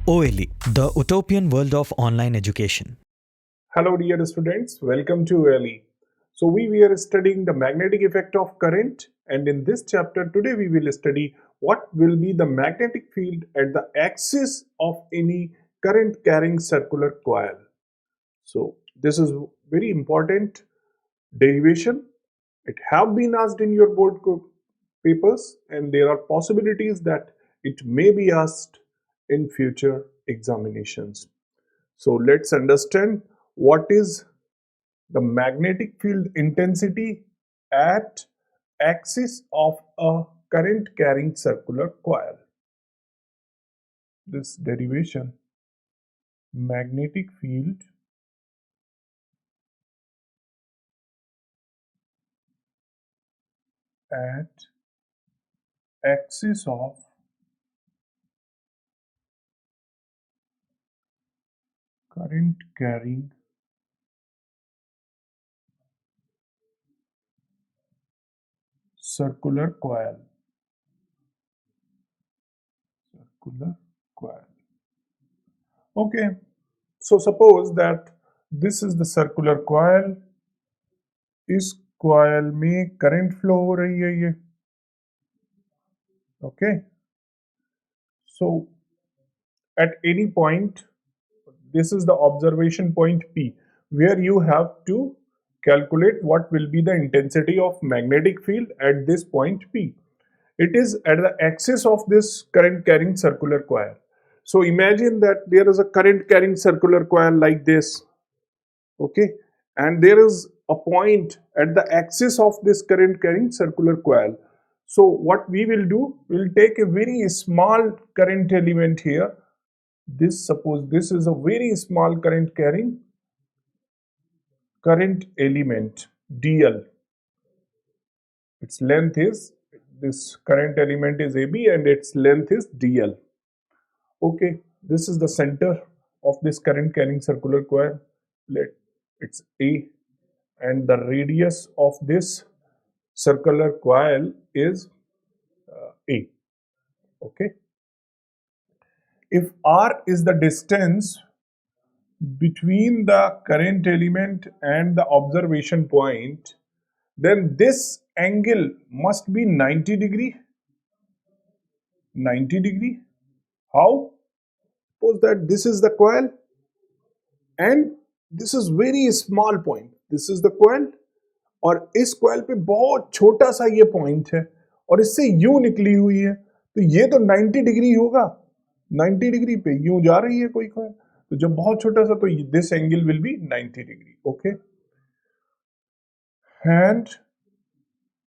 OLE, the utopian world of online education. Hello dear students, welcome to OLE. So we were studying the magnetic effect of current, and in this chapter today we will study what will be the magnetic field at the axis of any current carrying circular coil. So this is very important derivation. It have been asked in your board papers, and there are possibilities that it may be asked in future examinations. So let's understand what is the magnetic field intensity at axis of a current carrying circular coil. This derivation, magnetic field at axis of current carrying circular coil. Circular coil. Okay, so suppose that this is the circular coil. इस coil में current flow हो रही है ये. Okay, so at any point, this is the observation point P, where you have to calculate what will be the intensity of magnetic field at this point P. It is at the axis of this current carrying circular coil. So imagine that there is a current carrying circular coil like this, okay, and there is a point at the axis of this current carrying circular coil. So what we will do, we will take a very small current element here. This, suppose this is a very small current carrying current element dl. Its length is, this current element is AB and its length is dl. Okay, this is the center of this current carrying circular coil. Let it's A, and the radius of this circular coil is A. Okay, if R is the distance between the current element and the observation point, then this angle must be 90 degree. 90 degree. How? Suppose that this is the coil and this is very small point. This is the coil और इस coil पे बहुत छोटा सा ये point है और इससे U निकली हुई है, तो ये तो 90 डिग्री होगा. 90 डिग्री पे यूं जा रही है कोई coil, तो जब बहुत छोटा सा, तो this angle will be 90 degree. Okay, and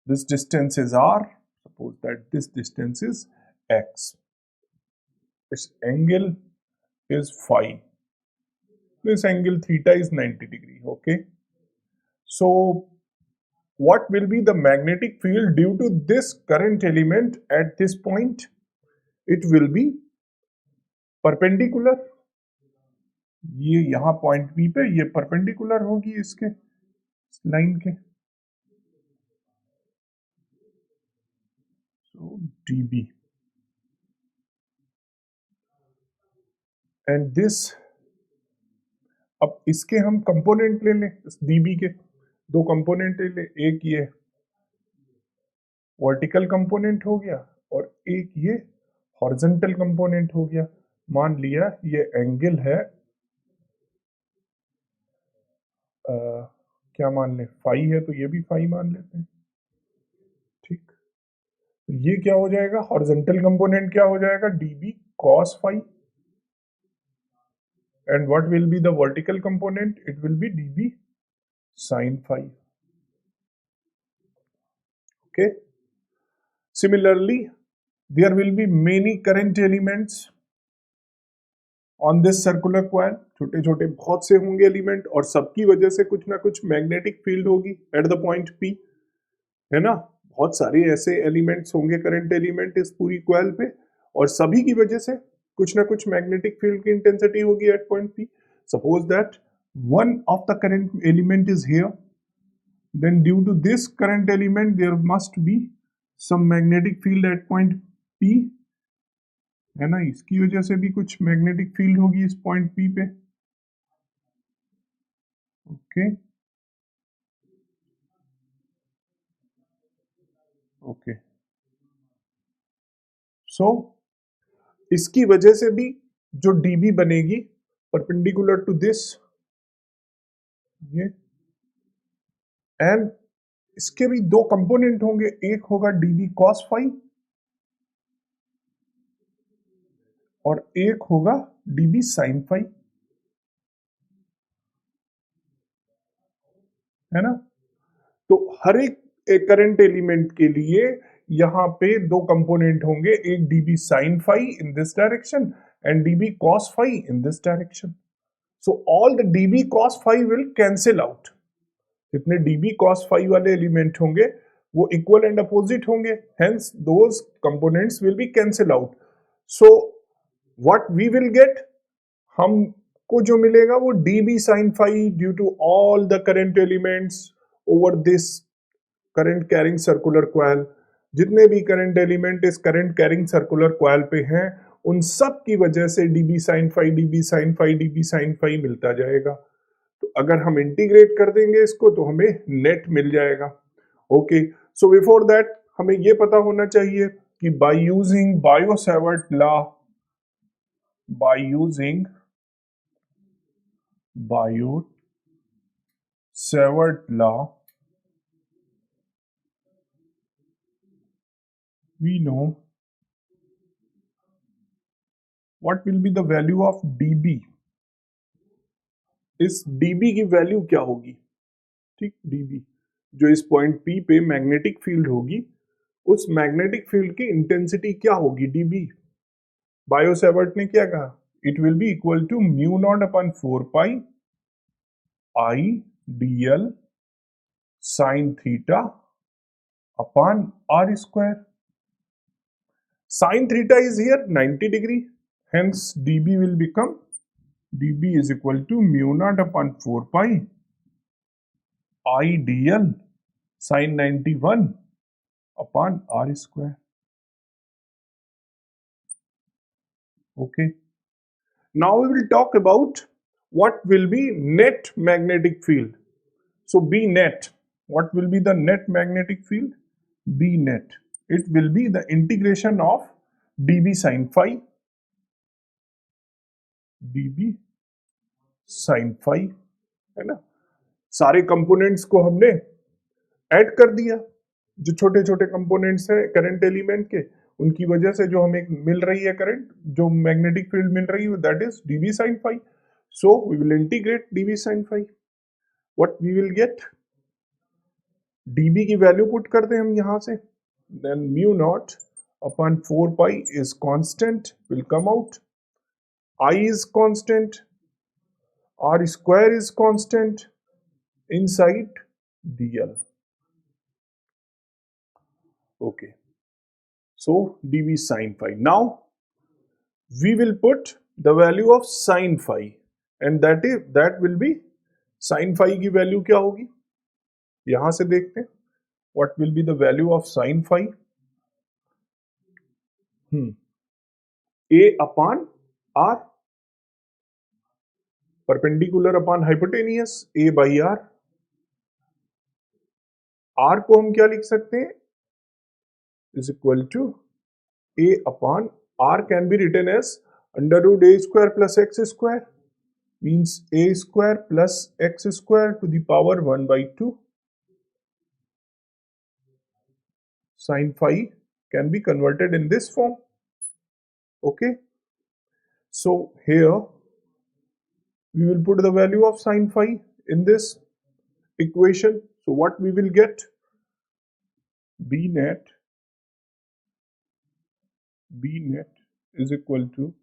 this distance is R. Suppose that this distance is X. This angle is phi. This angle theta is 90 degree. Okay, so what will be the magnetic field due to this current element at this point? It will be perpendicular. ये यहाँ point P पे ये perpendicular होगी इसके line के. So dB, and this, अब इसके हम कंपोनेंट ले लें. इस dB के दो कंपोनेंट ले लें. एक ये वर्टिकल कंपोनेंट हो गया और एक ये हॉरिजॉन्टल कंपोनेंट हो गया. मान लिया ये एंगल है क्या मान लें, फाई है, तो ये भी फाई मान लेते हैं. ठीक, तो ये क्या हो जाएगा, हॉरिजॉन्टल कंपोनेंट क्या हो जाएगा, dB cos phi, and what will be the vertical component, it will be dB sin phi. Okay, similarly there will be many current elements on this circular coil. छोटे छोटे बहुत से होंगे एलिमेंट और सबकी वजह से कुछ ना कुछ मैग्नेटिक फील्ड होगी एट द पॉइंट P, है ना. बहुत सारे ऐसे एलिमेंट्स होंगे, करंट एलिमेंट इस पूरी कॉइल पे, और सभी की वजह से कुछ ना कुछ मैग्नेटिक फील्ड की इंटेंसिटी होगी at point P. Suppose that one of the current element is here, then due to this current element there must be some magnetic field at point P, है ना, इसकी वजह से भी कुछ मैग्नेटिक फील्ड होगी इस पॉइंट पी पे। ओके ओके, सो इसकी वजह से भी जो डीबी बनेगी परपेंडिकुलर टू दिस, ये, एंड इसके भी दो कंपोनेंट होंगे, एक होगा डीबी कॉस फाई और एक होगा डीबी साइन फाई, है ना। तो हर एक करंट एलिमेंट के लिए यहां पे दो कंपोनेंट होंगे, एक dB sine phi in this direction and dB cos phi in this direction. So all the dB cos phi will cancel out. जितने डीबी कॉस फाई वाले एलिमेंट होंगे वो इक्वल एंड अपोजिट होंगे, hence those components will be cancel out. So what we will get, हमको जो मिलेगा वो dB sin phi due to all the current elements over this current carrying circular coil. जितने भी current element इस current carrying circular coil पे हैं उन सब की वजह से dB sin phi dB sin phi dB sin phi मिलता जाएगा। तो अगर हम इंटीग्रेट कर देंगे इसको तो हमें नेट मिल जाएगा। ओके, सो बिफोर दैट हमें ये पता होना चाहिए कि by using bio-Savart law, by using Biot-Savart law, we know what will be the value of dB। इस dB की वैल्यू क्या होगी, ठीक, dB जो इस पॉइंट P पे मैग्नेटिक फील्ड होगी उस मैग्नेटिक फील्ड की इंटेंसिटी क्या होगी dB। बायो-सैवर्ट ने क्या कहा, it will be equal to mu naught upon 4 pi I dl sine theta upon r square. Sin theta is here 90 degree, hence dB will become, dB is equal to mu naught upon 4 pi I dl sin 91 upon r square. Okay. Now we will talk about what will be net magnetic field. So B net, what will be the net magnetic field? B net, it will be the integration of dB sin phi, dB sin phi, है ना। सारे components को हमने add कर दिया, जो छोटे छोटे कंपोनेंट्स हैं करंट एलिमेंट के उनकी वजह से जो हमें मिल रही है करंट, जो मैग्नेटिक फील्ड मिल रही है that is dB sin phi। So we will integrate dB sin phi, what we will get, dB की वैल्यू पुट कर दें हम यहां से, then mu naught upon 4 pi is constant will come out, I is constant, R square is constant inside dl। Okay, so dB sin phi. Now we will put the value of sin phi and that will be, sin phi की value क्या होगी यहां से देखते हैं, what will be the value of sin phi, a upon r, perpendicular upon hypotenuse, a by r। r को हम क्या लिख सकते हैं, is equal to a upon r can be written as under root a square plus x square, means a square plus x square to the power 1 by 2। Sin phi can be converted in this form। Okay, so here we will put the value of sin phi in this equation। So what we will get, b net is equal to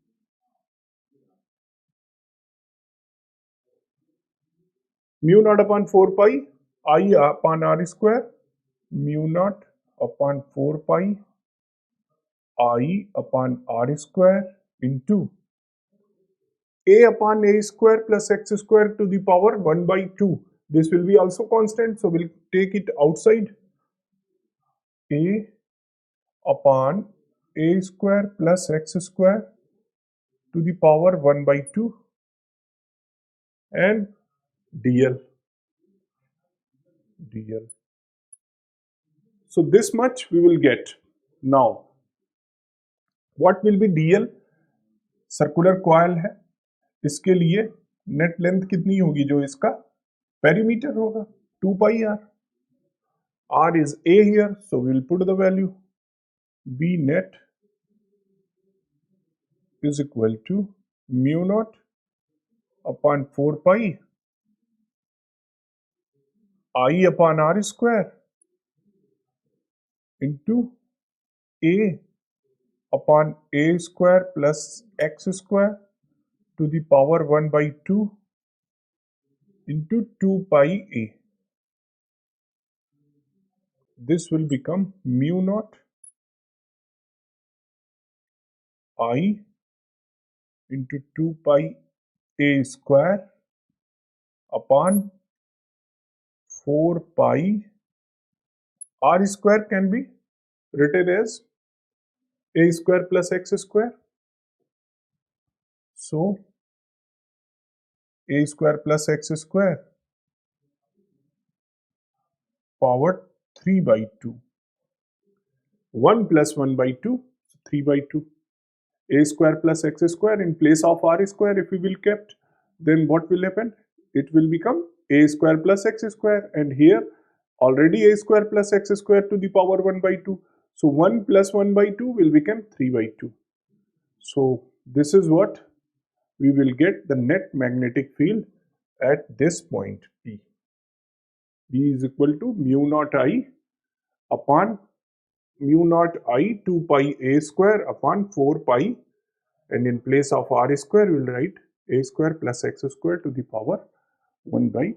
mu naught upon 4 pi I upon r square, mu naught upon 4 pi I upon r square into a upon a square plus x square to the power 1 by 2। This will be also constant, so we'll take it outside, a upon a square plus x square to the power 1 by 2 and dl. So this much we will get. Now what will be dl? Circular coil है, इसके लिए net length कितनी होगी? जो इसका perimeter होगा 2 पाई r. R is a here, so we will put the value. B net is equal to mu naught upon 4 pi I upon r square into a upon a square plus x square to the power 1 by 2 into 2 pi a. This will become mu naught I into 2 pi a square upon 4 pi r square can be written as a square plus x square. So a square plus x square power 3 by 2. 1 plus 1 by 2, 3 by 2. A square plus x square in place of r square, if we will kept, then what will happen? It will become a square plus x square, and here already a square plus x square to the power 1 by 2. So 1 plus 1 by 2 will become 3 by 2. So this is what we will get the net magnetic field at this point P. B is equal to mu naught I upon mu naught I 2 pi a square upon 4 pi, and in place of r square we will write a square plus x square to the power 1 by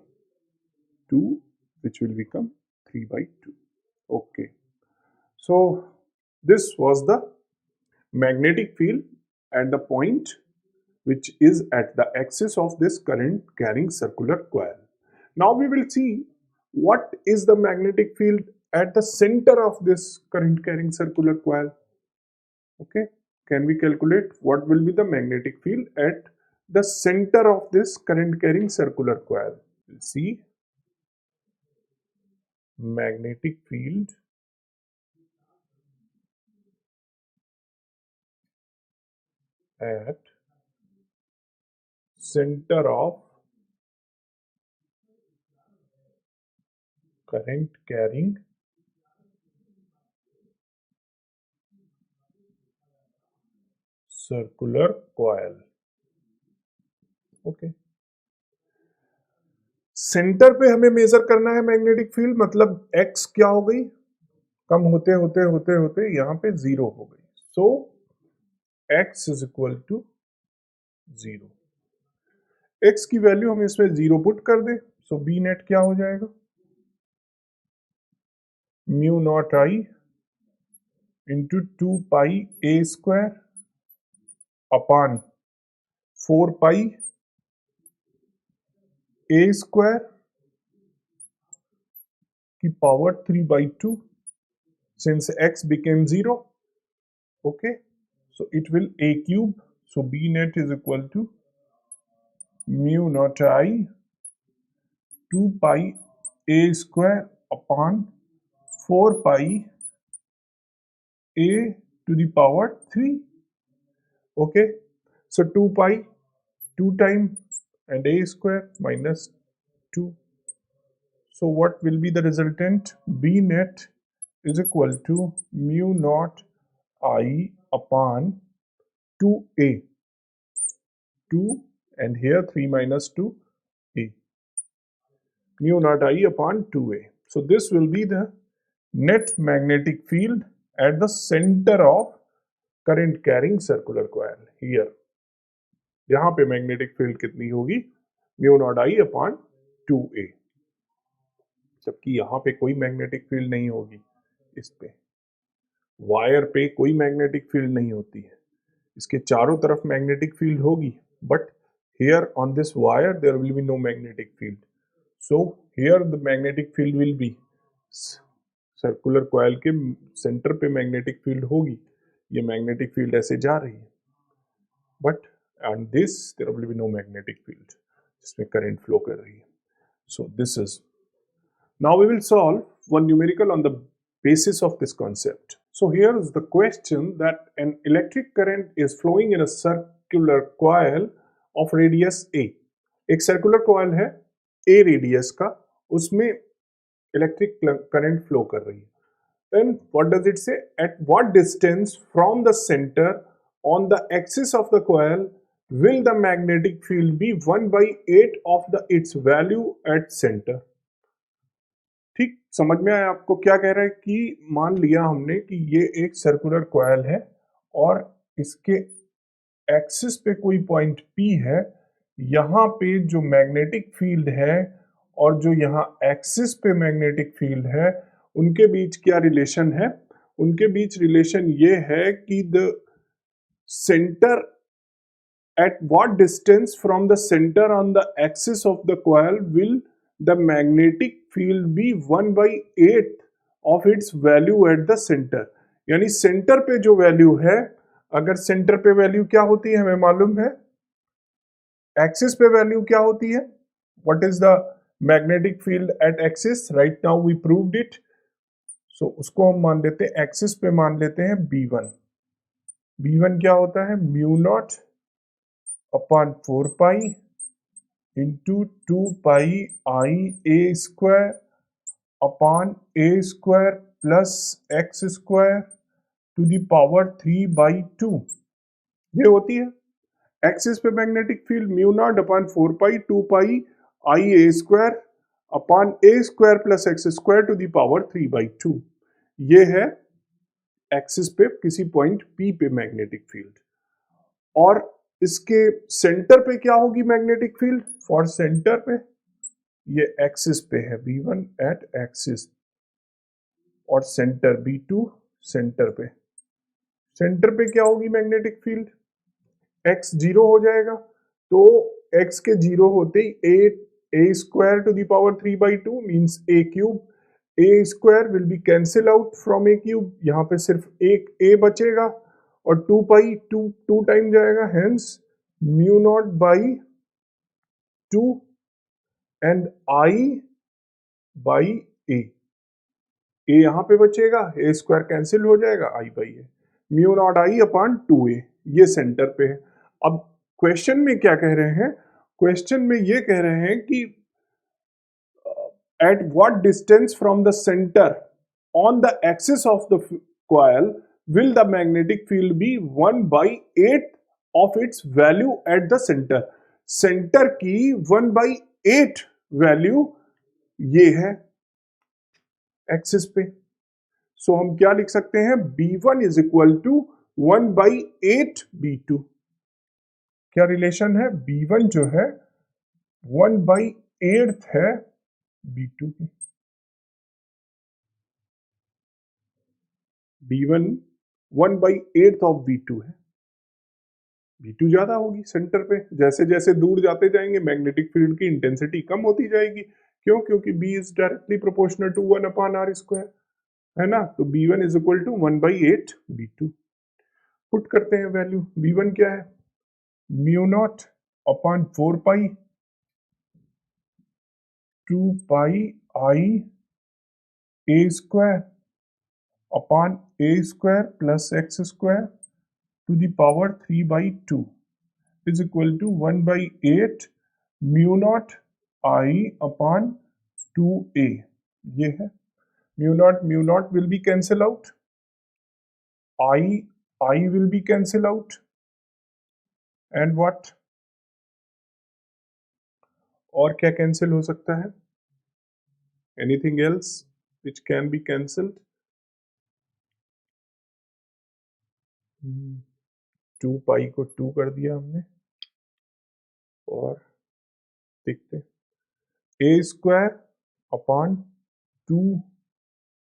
2, which will become 3 by 2. Okay. So this was the magnetic field at the point which is at the axis of this current carrying circular coil. Now we will see what is the magnetic field at the center of this current carrying circular coil. Okay, can we calculate what will be the magnetic field at the center of this current carrying circular coil? We'll see magnetic field at center of current carrying circular coil. Okay, centre पे हमें major करना है magnetic field, मतलब x क्या हो गई? कम होते होते होते होते यहाँ पे जीरो हो गई. So X is equal to zero. X की वैल्यू हम इसमें जीरो पुट कर दें, सो बी नेट क्या हो जाएगा? Mu not I into 2 pi A square upon 4 pi A square की power 3 by 2, since x became 0. Okay, so it will a cube, so b net is equal to mu naught I 2 pi a square upon 4 pi a to the power 3. Okay, so 2 pi 2 time and a square minus 2. So what will be the resultant? B net is equal to mu naught I upon 2a, 2 and here 3 minus 2 a, mu naught I upon 2a. So this will be the net magnetic field at the center of current carrying circular coil here. यहाँ पे magnetic field कितनी होगी? Mu not I upon 2a, जबकि यहाँ पे कोई magnetic field नहीं होगी. इस पे वायर पे कोई मैग्नेटिक फील्ड नहीं होती है, इसके चारों तरफ मैग्नेटिक फील्ड होगी, but here on this wire there will be no magnetic field. So here the magnetic field will be circular coil के सेंटर पे मैग्नेटिक फील्ड होगी, ये मैग्नेटिक फील्ड ऐसे जा रही है, but on this there will be no magnetic field जिसमें current flow कर रही है. So this is. Now we will solve one numerical on the basis of this concept. So here is the question that an electric current is flowing in a circular coil of radius A. एक circular coil है A radius का, उसमें electric current flow कर रही है. Then what does it say? At what distance from the center on the axis of the coil will the magnetic field be 1 by 8 of the its value at center? ठीक समझ में आया आपको क्या कह रहा है कि मान लिया हमने कि ये एक सर्कुलर कॉइल है और इसके एक्सिस पे कोई पॉइंट P है, यहाँ पे जो मैग्नेटिक फील्ड है और जो यहाँ एक्सिस पे मैग्नेटिक फील्ड है उनके बीच क्या रिलेशन है? उनके बीच रिलेशन ये है कि the centre at what distance from the center on the axis of the coil will the magnetic field be 1 by 8 of its value at the center. यानी सेंटर पे जो वैल्यू है, अगर सेंटर पे वैल्यू क्या होती है हमें मालूम है, एक्सिस पे वैल्यू क्या होती है, what is the magnetic field at axis, right now we proved it. So उसको हम मान लेते हैं, एक्सिस पे मान लेते हैं B1. B1 क्या होता है, mu naught upon 4 pi into 2 pi I a square upon a square plus x square to the power 3 by 2. ये होती है एक्सिस पे magnetic field mu naught upon 4 pi 2 pi I a square upon a square plus x square to the power 3 by 2. ये है axis पे किसी point P पे magnetic field. और इसके सेंटर पे क्या होगी मैग्नेटिक फील्ड, फॉर सेंटर पे ये एक्सिस पे है B1 एट एक्सिस और सेंटर B2 सेंटर पे. सेंटर पे क्या होगी मैग्नेटिक फील्ड, x 0 हो जाएगा, तो x के 0 होते ही a square to the power 3 by 2 means a cube. a square will be cancel out from a cube, यहाँ पे सिर्फ एक a बचेगा और 2 पाई 2 टाइम जाएगा, hence mu naught by 2 and I by a. a यहाँ पे बचेगा, a स्क्वायर कैंसिल हो जाएगा, I by a, mu naught I upon 2a. ये सेंटर पे है. अब क्वेश्चन में क्या कह रहे हैं, क्वेश्चन में ये कह रहे हैं कि at what distance from the center on the axis of the coil will the magnetic field be 1 by 8 of its value at the center. Centre की 1 by 8 वैल्यू ये है एक्सिस पे. सो हम क्या लिख सकते हैं, B1 is equal to 1 by 8 B2. क्या रिलेशन है, B1 जो है 1 by 8 है B2 की. B1 1 by 8 ऑफ B2 है. B2 ज्यादा होगी सेंटर पे, जैसे जैसे दूर जाते जाएंगे मैग्नेटिक फील्ड की इंटेंसिटी कम होती जाएगी. क्यों, क्योंकि B is directly proportional to 1 upon R square, है ना. तो B1 is equal to 1 by 8 B2. Put करते हैं वैल्यू. B1 क्या है, mu naught upon 4 pi 2 pi I a square upon a square plus x square to the power 3 by 2 is equal to 1 by 8 mu naught I upon 2a. ये है mu naught will be cancel out, I will be cancel out, and what, और क्या cancel हो सकता है, anything else which can be cancelled. 2 पाई को 2 कर दिया हमने और देखते a square upon 2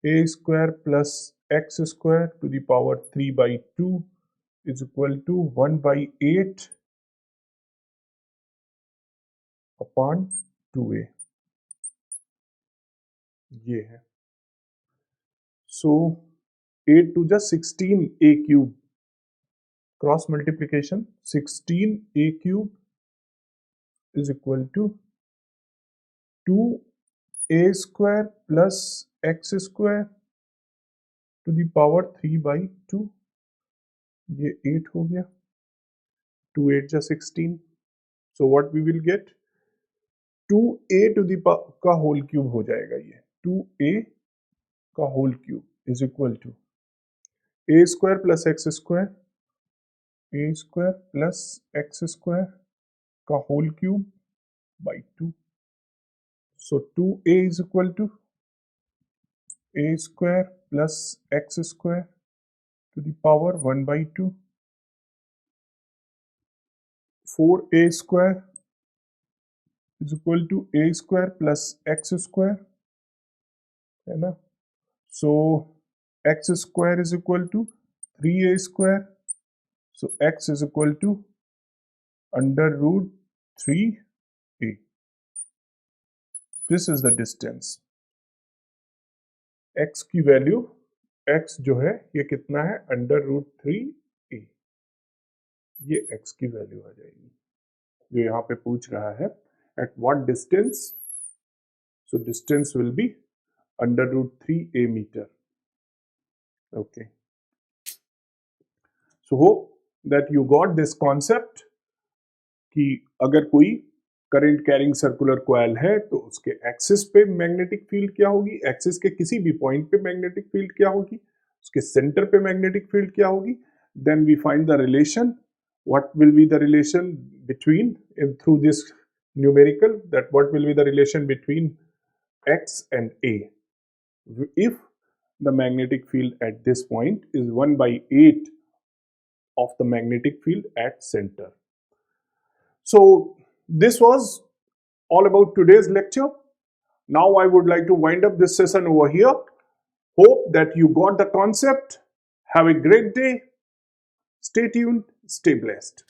a square plus x square to the power 3 by 2 is equal to 1 by 8 upon 2a. ये है. सो 8 टू जा 16 a cube cross multiplication 16a cube is equal to 2a square plus x square to the power 3/2. ये 8 हो गया, 2 8 जा 16. So what we will get, 2a to the का whole cube हो जाएगा ये, 2a का whole cube is equal to a square plus x square, a square plus x square का whole cube by 2. So 2a is equal to a square plus x square to the power 1/2. 4a square is equal to a square plus x square, है ना? So x square is equal to 3a square. So x is equal to under root 3a. This is the distance. x की value, x जो है ये कितना है, under root 3a. ये x की वैल्यू आ जाएगी जो यहाँ पे पूछ रहा है, at what distance. So distance will be under root 3a meter. Okay. So hope that you got this concept कि अगर कोई करंट कैरिंग सर्कुलर कॉइल है तो उसके एक्सिस पे मैग्नेटिक फील्ड क्या होगी, एक्सिस के किसी भी पॉइंट पे मैग्नेटिक फील्ड क्या होगी, उसके सेंटर पे मैग्नेटिक फील्ड क्या होगी. Then we find the relation, what will be the relation between, through this numerical, that what will be the relation between x and a if the magnetic field at this point is 1/8 of the magnetic field at center. So this was all about today's lecture. Now I would like to wind up this session over here. Hope that you got the concept. Have a great day. Stay tuned, stay blessed.